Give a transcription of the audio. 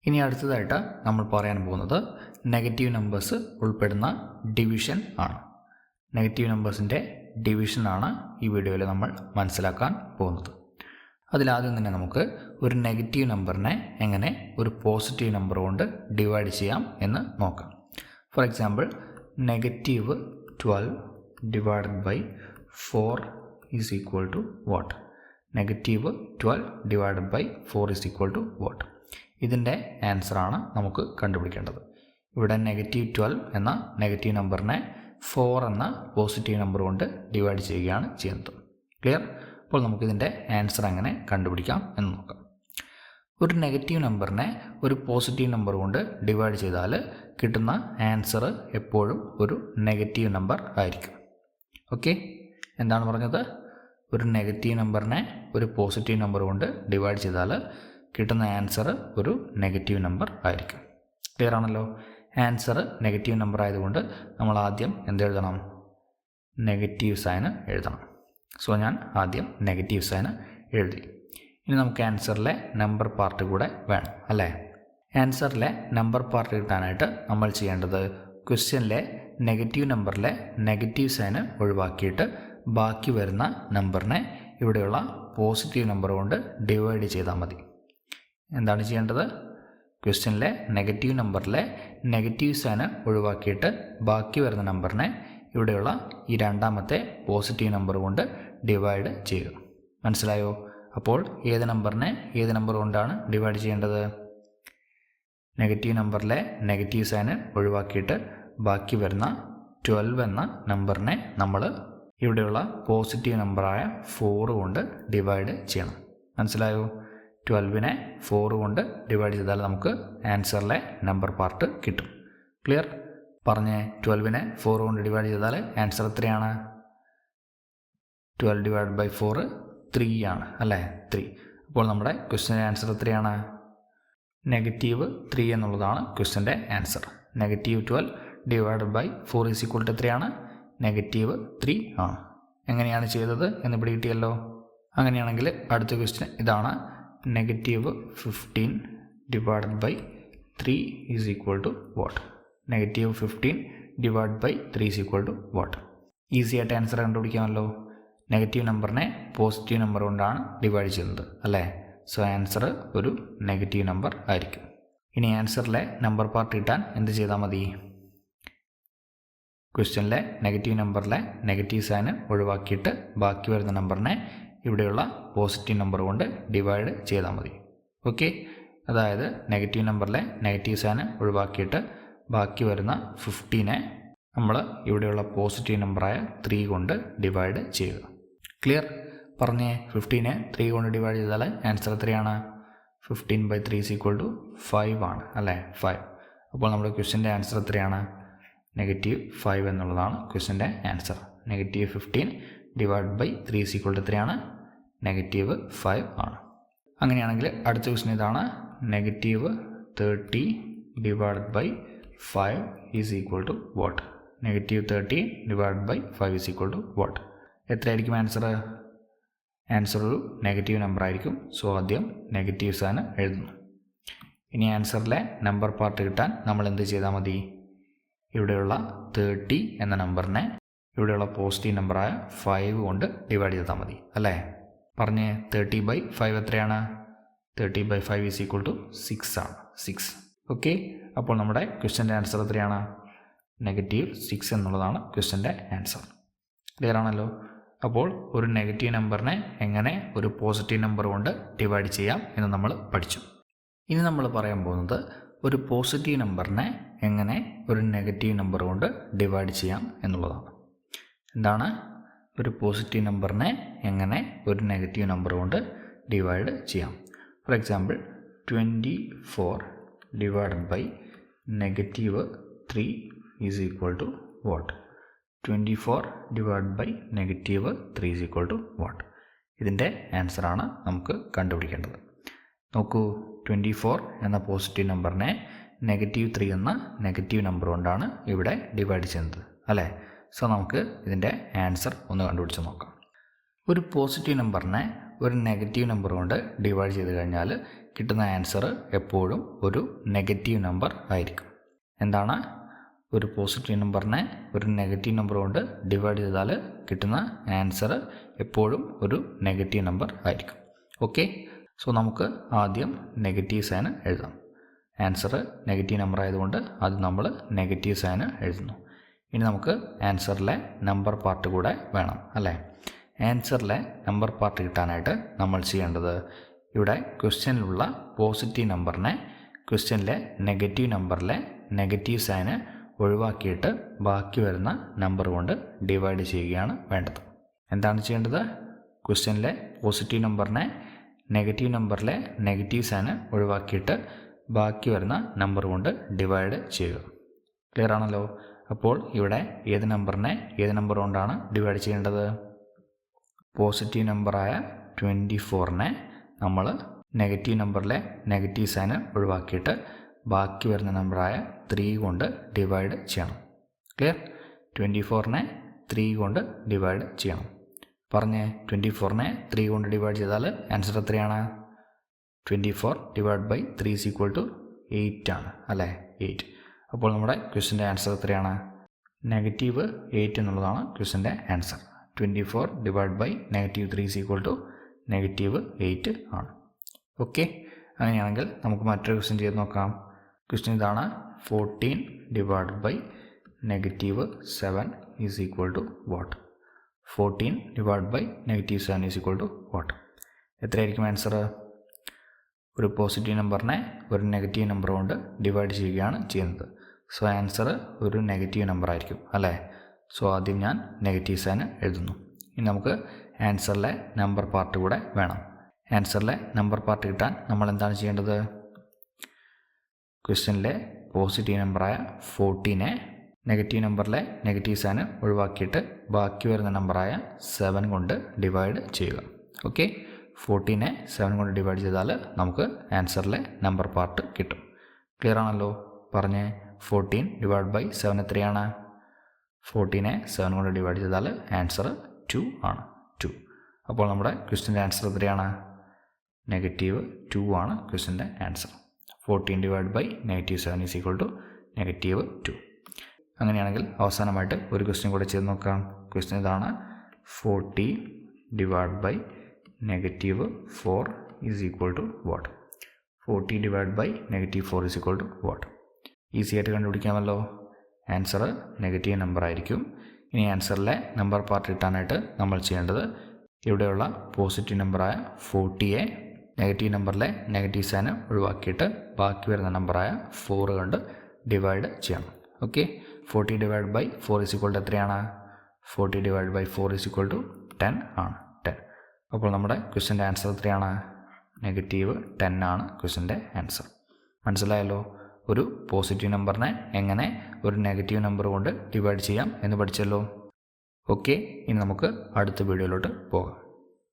ഇനി അടുത്തതായിട്ട് നമ്മൾ പറയാൻ പോകുന്നത് നെഗറ്റീവ് നമ്പേഴ്സ് ഉൾപ്പെടുന്ന ഡിവിഷൻ ആണ്. നെഗറ്റീവ് നമ്പേഴ്സിൻ്റെ ഡിവിഷനാണ് ഈ വീഡിയോയിൽ നമ്മൾ മനസ്സിലാക്കാൻ പോകുന്നത്. അതിലാദ്യം തന്നെ നമുക്ക് ഒരു നെഗറ്റീവ് നമ്പറിനെ എങ്ങനെ ഒരു പോസിറ്റീവ് നമ്പർ കൊണ്ട് ഡിവൈഡ് ചെയ്യാം എന്ന് നോക്കാം. For example, negative 12 divided by 4 is equal to what? Negative 12 divided by 4 is equal to what? ഇതിൻ്റെ ആൻസറാണ് നമുക്ക് കണ്ടുപിടിക്കേണ്ടത്. ഇവിടെ നെഗറ്റീവ് 12 എന്ന നെഗറ്റീവ് നമ്പറിനെ 4 എന്ന പോസിറ്റീവ് നമ്പർ കൊണ്ട് ഡിവൈഡ് ചെയ്യുകയാണ് ചെയ്യുന്നത്. ക്ലിയർ? അപ്പോൾ നമുക്കിതിൻ്റെ ആൻസർ എങ്ങനെ കണ്ടുപിടിക്കാം എന്ന് നോക്കാം. ഒരു നെഗറ്റീവ് നമ്പറിനെ ഒരു പോസിറ്റീവ് നമ്പർ കൊണ്ട് ഡിവൈഡ് ചെയ്താൽ കിട്ടുന്ന ആൻസർ എപ്പോഴും ഒരു നെഗറ്റീവ് നമ്പർ ആയിരിക്കും. ഓക്കെ, എന്താണ് പറഞ്ഞത്? ഒരു നെഗറ്റീവ് നമ്പറിനെ ഒരു പോസിറ്റീവ് നമ്പർ കൊണ്ട് ഡിവൈഡ് ചെയ്താൽ കിട്ടുന്ന ആൻസർ ഒരു നെഗറ്റീവ് നമ്പർ ആയിരിക്കും. ക്ലിയർ ആണല്ലോ? ആൻസർ നെഗറ്റീവ് നമ്പർ ആയതുകൊണ്ട് നമ്മൾ ആദ്യം എന്തെഴുതണം? നെഗറ്റീവ് സൈന് എഴുതണം. സോ ഞാൻ ആദ്യം നെഗറ്റീവ് സൈന് എഴുതി. ഇനി നമുക്ക് ആൻസറിലെ നമ്പർ പാർട്ട് കൂടെ വേണം അല്ലേ? ആൻസറിലെ നമ്പർ പാർട്ട് കിട്ടാനായിട്ട് നമ്മൾ ചെയ്യേണ്ടത് ക്വസ്റ്റ്യനിലെ നെഗറ്റീവ് നമ്പറിലെ നെഗറ്റീവ് സൈന് ഒഴിവാക്കിയിട്ട് ബാക്കി വരുന്ന നമ്പറിനെ ഇവിടെയുള്ള പോസിറ്റീവ് നമ്പർ കൊണ്ട് ഡിവൈഡ് ചെയ്താൽ മതി. എന്താണ് ചെയ്യേണ്ടത്? ക്വസ്റ്റ്യനിലെ നെഗറ്റീവ് നമ്പറിലെ നെഗറ്റീവ് സൈന് ഒഴിവാക്കിയിട്ട് ബാക്കി വരുന്ന നമ്പറിനെ ഇവിടെയുള്ള ഈ രണ്ടാമത്തെ പോസിറ്റീവ് നമ്പർ കൊണ്ട് ഡിവൈഡ് ചെയ്യുക. മനസ്സിലായോ? അപ്പോൾ ഏത് നമ്പറിനെ ഏത് നമ്പർ കൊണ്ടാണ് ഡിവൈഡ് ചെയ്യേണ്ടത്? നെഗറ്റീവ് നമ്പറിലെ നെഗറ്റീവ് സൈന് ഒഴിവാക്കിയിട്ട് ബാക്കി വരുന്ന 12 എന്ന നമ്പറിനെ നമ്മൾ ഇവിടെയുള്ള പോസിറ്റീവ് നമ്പറായ 4 കൊണ്ട് ഡിവൈഡ് ചെയ്യണം. മനസ്സിലായോ? 12നെ 4 കൊണ്ട് ഡിവൈഡ് ചെയ്താൽ നമുക്ക് ആൻസറിലെ നമ്പർ പാർട്ട് കിട്ടും. ക്ലിയർ? പറഞ്ഞേ, 12നെ 4 കൊണ്ട് ഡിവൈഡ് ചെയ്താൽ ആൻസർ എത്രയാണ്? 12 ഡിവൈഡ് ബൈ 4 3 ആണ് അല്ലേ? 3. അപ്പോൾ നമ്മുടെ ക്വസ്റ്റ്യൻ്റെ ആൻസർ എത്രയാണ്? നെഗറ്റീവ് 3 എന്നുള്ളതാണ് ക്വസ്റ്റ്യൻ്റെ answer. Negative 12 divide by 4 is equal to എത്രയാണ്? നെഗറ്റീവ് 3 ആണ്. എങ്ങനെയാണ് ചെയ്തത് എന്ന് ഇവിടെ കിട്ടിയല്ലോ. അങ്ങനെയാണെങ്കിൽ അടുത്ത ക്വസ്റ്റ്യൻ ഇതാണ്. Negative 15 divide by 3 is equal to what? Negative 15 divide by 3 is equal to what? Easy ആയിട്ട് ആൻസർ കണ്ടുപിടിക്കാമല്ലോ. നെഗറ്റീവ് നമ്പറിനെ പോസിറ്റീവ് നമ്പർ കൊണ്ടാണ് ഡിവൈഡ് ചെയ്യുന്നത് അല്ലേ? സോ ആൻസർ ഒരു നെഗറ്റീവ് നമ്പർ ആയിരിക്കും. ഇനി ആൻസറിലെ നമ്പർ പാർട്ട് കിട്ടാൻ എന്ത് ചെയ്താൽ മതി? ക്വസ്റ്റ്യനിലെ നെഗറ്റീവ് നമ്പറിലെ നെഗറ്റീവ് സൈന് ഒഴിവാക്കിയിട്ട് ബാക്കി വരുന്ന നമ്പറിനെ ഇവിടെയുള്ള പോസിറ്റീവ് നമ്പർ കൊണ്ട് ഡിവൈഡ് ചെയ്താൽ മതി. ഓക്കെ, അതായത് നെഗറ്റീവ് നമ്പറിലെ നെഗറ്റീവ് സൈന് ഒഴിവാക്കിയിട്ട് ബാക്കി വരുന്ന 15നെ നമ്മൾ ഇവിടെയുള്ള പോസിറ്റീവ് നമ്പറായ 3 കൊണ്ട് ഡിവൈഡ് ചെയ്യുക. ക്ലിയർ? പറഞ്ഞേ, 15നെ 3 കൊണ്ട് ഡിവൈഡ് ചെയ്താൽ ആൻസർ എത്രയാണ്? 15 ബൈ 3 ഈസ് ഈക്വൽ ടു 5 ആണ് അല്ലേ? 5. അപ്പോൾ നമ്മുടെ ക്വസ്റ്റ്യൻ്റെ ആൻസർ എത്രയാണ്? നെഗറ്റീവ് 5 എന്നുള്ളതാണ് ക്വസ്റ്റ്യൻ്റെ answer. Negative 15 divide by 3 is equal to എത്രയാണ്? നെഗറ്റീവ് 5 ആണ്. അങ്ങനെയാണെങ്കിൽ അടുത്ത ക്വസ്റ്റ്യൻ ഇതാണ്. Negative 30 divide by 5 is equal to what? Negative 30 divide by 5 is equal to what? എത്രയായിരിക്കും ആൻസർ? ആൻസർ ഒരു നെഗറ്റീവ് നമ്പർ ആയിരിക്കും. സോ ആദ്യം നെഗറ്റീവ് സൈന് എഴുതുന്നു. ഇനി ആൻസറിലെ നമ്പർ പാർട്ട് കിട്ടാൻ നമ്മൾ എന്ത് ചെയ്താൽ മതി? ഇവിടെയുള്ള 30 എന്ന നമ്പറിനെ ഇവിടെയുള്ള പോസിറ്റീവ് നമ്പറായ 5 കൊണ്ട് ഡിവൈഡ് ചെയ്താൽ മതി അല്ലേ? പറഞ്ഞേ, 30 ബൈ 5 എത്രയാണ്? 30 ബൈ 5 ഈസ് ഈക്വൽ ടു 6 ആണ്. 6. ഓക്കെ, അപ്പോൾ നമ്മുടെ ക്വസ്റ്റ്യൻ്റെ ആൻസർ എത്രയാണ്? നെഗറ്റീവ് 6 എന്നുള്ളതാണ് ക്വസ്റ്റ്യൻ്റെ ആൻസർ. ക്ലിയർ ആണല്ലോ? അപ്പോൾ ഒരു നെഗറ്റീവ് നമ്പറിനെ എങ്ങനെ ഒരു പോസിറ്റീവ് നമ്പർ കൊണ്ട് ഡിവൈഡ് ചെയ്യാം എന്ന് നമ്മൾ പഠിച്ചു. ഇനി നമ്മൾ പറയാൻ പോകുന്നത് ഒരു പോസിറ്റീവ് നമ്പറിനെ എങ്ങനെ ഒരു നെഗറ്റീവ് നമ്പർ കൊണ്ട് ഡിവൈഡ് ചെയ്യാം എന്നുള്ളതാണ്. എന്താണ്? ഒരു പോസിറ്റീവ് നമ്പറിനെ എങ്ങനെ ഒരു നെഗറ്റീവ് നമ്പർ കൊണ്ട് ഡിവൈഡ് ചെയ്യാം. For example, 24 divide by negative 3 is equal to what? 24 divide by negative 3 is equal to what? ഇതിൻ്റെ ആൻസറാണ് നമുക്ക് കണ്ടുപിടിക്കേണ്ടത്. നോക്കൂ, 24 എന്ന പോസിറ്റീവ് നമ്പറിനെ നെഗറ്റീവ് 3 എന്ന നെഗറ്റീവ് നമ്പർ കൊണ്ടാണ് ഇവിടെ ഡിവൈഡ് ചെയ്യുന്നത് അല്ലേ? സോ നമുക്ക് ഇതിൻ്റെ ആൻസർ ഒന്ന് കണ്ടുപിടിച്ച് നോക്കാം. ഒരു പോസിറ്റീവ് നമ്പറിനെ ഒരു നെഗറ്റീവ് നമ്പർ കൊണ്ട് ഡിവൈഡ് ചെയ്ത് കഴിഞ്ഞാൽ കിട്ടുന്ന ആൻസർ എപ്പോഴും ഒരു നെഗറ്റീവ് നമ്പർ ആയിരിക്കും. എന്താണ്? ഒരു പോസിറ്റീവ് നമ്പറിനെ ഒരു നെഗറ്റീവ് നമ്പർ കൊണ്ട് ഡിവൈഡ് ചെയ്താൽ കിട്ടുന്ന ആൻസർ എപ്പോഴും ഒരു നെഗറ്റീവ് നമ്പർ ആയിരിക്കും. ഓക്കെ, സോ നമുക്ക് ആദ്യം നെഗറ്റീവ് സൈൻ എഴുതാം. ആൻസർ നെഗറ്റീവ് നമ്പർ ആയതുകൊണ്ട് അത് നമ്മൾ നെഗറ്റീവ് സൈൻ എഴുതുന്നു. ഇനി നമുക്ക് ആൻസറിലെ നമ്പർ പാർട്ട് കൂടെ വേണം അല്ലേ? ആൻസറിലെ നമ്പർ പാർട്ട് കിട്ടാനായിട്ട് നമ്മൾ ചെയ്യേണ്ടത്, ഇവിടെ ക്വസ്റ്റ്യനിലുള്ള പോസിറ്റീവ് നമ്പറിനെ ക്വസ്റ്റ്യനിലെ നെഗറ്റീവ് നമ്പറിലെ നെഗറ്റീവ് സൈന് ഒഴിവാക്കിയിട്ട് ബാക്കി വരുന്ന നമ്പർ കൊണ്ട് ഡിവൈഡ് ചെയ്യുകയാണ് വേണ്ടത്. എന്താണ് ചെയ്യേണ്ടത്? ക്വസ്റ്റ്യനിലെ പോസിറ്റീവ് നമ്പറിനെ നെഗറ്റീവ് നമ്പറിലെ നെഗറ്റീവ് സൈന് ഒഴിവാക്കിയിട്ട് ബാക്കി വരുന്ന നമ്പർ കൊണ്ട് ഡിവൈഡ് ചെയ്യുക. ക്ലിയർ ആണല്ലോ? അപ്പോൾ ഇവിടെ ഏത് നമ്പറിനെ ഏത് നമ്പർ കൊണ്ടാണ് ഡിവൈഡ് ചെയ്യേണ്ടത്? പോസിറ്റീവ് നമ്പറായ 24നെ നമ്മൾ നെഗറ്റീവ് നമ്പറിലെ നെഗറ്റീവ് സൈന് ഒഴിവാക്കിയിട്ട് ബാക്കി വരുന്ന നമ്പറായ 3 കൊണ്ട് ഡിവൈഡ് ചെയ്യണം. ക്ലിയർ? 24നെ 3 കൊണ്ട് ഡിവൈഡ് ചെയ്യണം. പറഞ്ഞേ, 24നെ 3 കൊണ്ട് ഡിവൈഡ് ചെയ്താൽ ആൻസർ എത്രയാണ്? 24 divide by 3 is equal to 8 ആണ് അല്ലേ? 8. അപ്പോൾ നമ്മുടെ ക്വസ്റ്റ്യൻ്റെ ആൻസർ എത്രയാണ്? -8 എന്നുള്ളതാണ് ക്വസ്റ്റ്യൻ്റെ answer. 24 divide by -3 is equal to -8 ആണ്. ഓക്കെ, അങ്ങനെയാണെങ്കിൽ നമുക്ക് മറ്റൊരു ക്വസ്റ്റ്യൻ ചെയ്ത് നോക്കാം. ക്വസ്റ്റ്യൻ ഇതാണ്. 14 divide by -7 is equal to what? 14 divide by -7 is equal to what? എത്രയായിരിക്കും ആൻസർ? ഒരു പോസിറ്റീവ് നമ്പറിനെ ഒരു നെഗറ്റീവ് നമ്പർ കൊണ്ട് ഡിവൈഡ് ചെയ്യുകയാണ് ചെയ്യുന്നത്. സോ ആൻസർ ഒരു നെഗറ്റീവ് നമ്പർ ആയിരിക്കും അല്ലേ? സോ ആദ്യം ഞാൻ നെഗറ്റീവ് സൈൻ എഴുതുന്നു. ഇനി നമുക്ക് ആൻസറിലെ നമ്പർ പാർട്ട് കൂടെ വേണം. ആൻസറിലെ നമ്പർ പാർട്ട് കിട്ടാൻ നമ്മൾ എന്താണ് ചെയ്യേണ്ടത്? ക്വസ്റ്റ്യനിലെ പോസിറ്റീവ് നമ്പറായ 14നെ നെഗറ്റീവ് നമ്പറിലെ നെഗറ്റീവ് സൈന് ഒഴിവാക്കിയിട്ട് ബാക്കി വരുന്ന നമ്പറായ 7 കൊണ്ട് ഡിവൈഡ് ചെയ്യുക. ഓക്കെ, 14നെ 7 കൊണ്ട് ഡിവൈഡ് ചെയ്താൽ നമുക്ക് ആൻസറിലെ നമ്പർ പാർട്ട് കിട്ടും. ക്ലിയർ ആണല്ലോ? പറഞ്ഞ് 14 ഡിവൈഡ് ബൈ 7 എത്രയാണ്? 14നെ 7 കൊണ്ട് ഡിവൈഡ് ചെയ്താൽ ആൻസർ 2 ആണ്. 2. അപ്പോൾ നമ്മുടെ ക്വസ്റ്റ്യൻ്റെ ആൻസർ എത്രയാണ്? -2 ആണ് ക്വസ്റ്റ്യൻ്റെ answer. 14 divide by -7 is equal to -2. അങ്ങനെയാണെങ്കിൽ അവസാനമായിട്ട് ഒരു ക്വസ്റ്റ്യൻ കൂടെ ചെയ്ത് നോക്കാം. ക്വസ്റ്റ്യൻ ഇതാണ്. 40 divide by -4 is equal to what? 40 divide by -4 is equal to what? Easy ആയിട്ട് കണ്ടുപിടിക്കാമല്ലോ. ആൻസർ നെഗറ്റീവ് നമ്പർ ആയിരിക്കും. ഇനി ആൻസറിലെ നമ്പർ പാർട്ട് കിട്ടാനായിട്ട് നമ്മൾ ചെയ്യേണ്ടത്, ഇവിടെയുള്ള പോസിറ്റീവ് നമ്പറായ 40യെ നെഗറ്റീവ് നമ്പറിലെ നെഗറ്റീവ് സൈന് ഒഴിവാക്കിയിട്ട് ബാക്കി വരുന്ന നമ്പറായ 4 കൊണ്ട് ഡിവൈഡ് ചെയ്യണം. Okay, 40 divide by 4 is equal to എത്രയാണ്? 40 divide by 4 is equal to 10 ആണ്. 10. അപ്പോൾ നമ്മുടെ ക്വസ്റ്റ്യൻ്റെ ആൻസർ എത്രയാണ്? -10 ആണ് ക്വസ്റ്റ്യൻ്റെ ആൻസർ. മനസ്സിലായല്ലോ? ഒരു പോസിറ്റീവ് നമ്പറിനെ എങ്ങനെ ഒരു നെഗറ്റീവ് നമ്പർ കൊണ്ട് ഡിവൈഡ് ചെയ്യാം എന്ന് പഠിച്ചല്ലോ. ഓക്കെ, ഇനി നമുക്ക് അടുത്ത വീഡിയോയിലോട്ട് പോകാം.